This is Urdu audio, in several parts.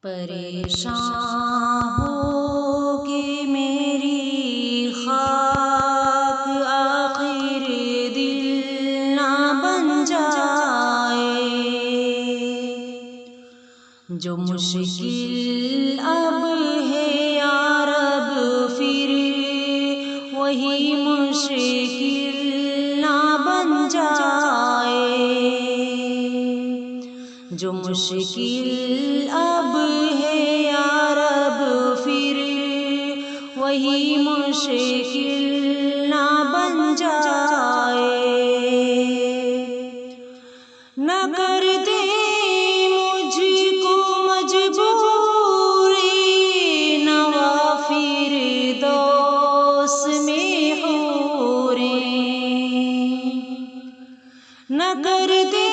پریشان ہو کہ میری خاک آخر دل نہ بن جائے، جو مشکل اب ہے یا رب پھر وہی مشکل نہ بن جائے، جو مشکل اب ہے یا رب پھر وہی مشکل نہ بن جائے، نہ کر دے مجھ کو مجبوری نوافر دوس میں حوریں، نہ کر دے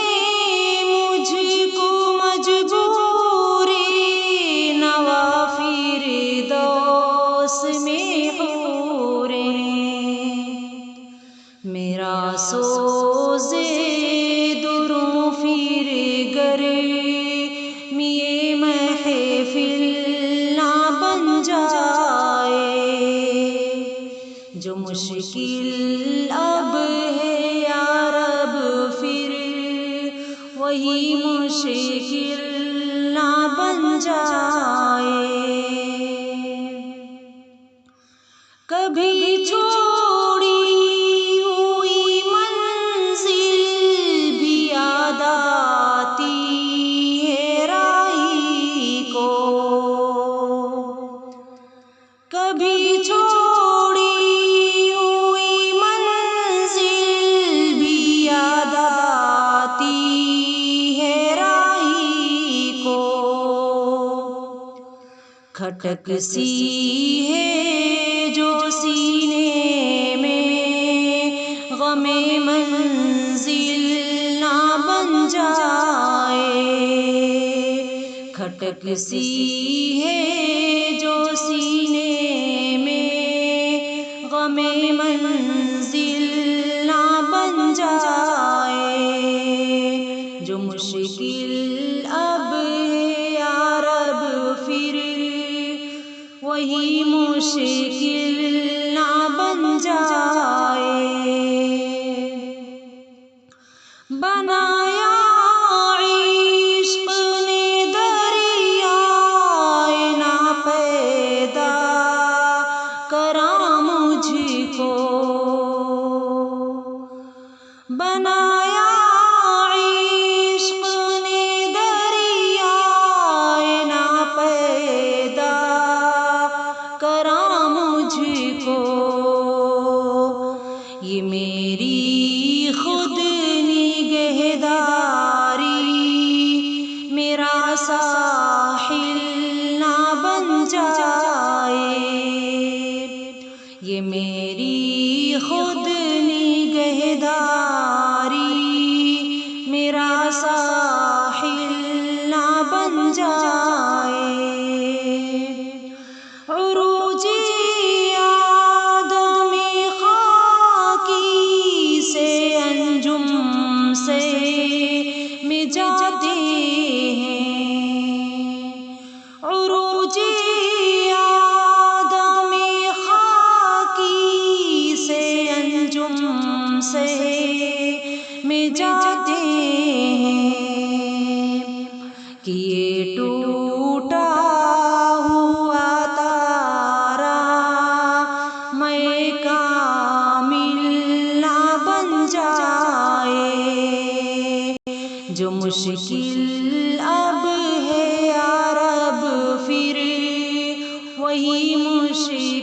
میرا سوزے دروں پھر گرمی محفل نہ بن جائے، جو مشکل اب ہے یا رب پھر وہی مشکل نہ بن جائے، کبھی چھوڑی ہوئی منزل بھی یاد آتی ہے راہی کو، کبھی چھوڑی ہوئی منزل بھی یاد آتی ہے راہی کو، کھٹک سی ہے جو سینے میں غم منزل نہ بن جائے، کھٹک سی ہے جو سینے میں غم منزل نہ بن جائے، جو مشکل اب ہے یا رب پھر وہی مشکل نہ بن جائے، بنایا عشق نے دریائے ناپیدا کرا مجھ کو، بنایا عشق نے دریائے ناپیدا کرا مجھ کو، یہ میری خود نگہداری میرا ساحل نہ بن جائے، یہ میری خود نگہداری میرا ساحل نہ بن جائے، جاتے ہیں عروج آدم خاکی سے انجم سے میں جاتے ہیں، کہ یہ ٹوٹا ہوا تارا میں کامل نہ بن جائے، جو مشکل اب ہے یا رب پھر وہی مشکل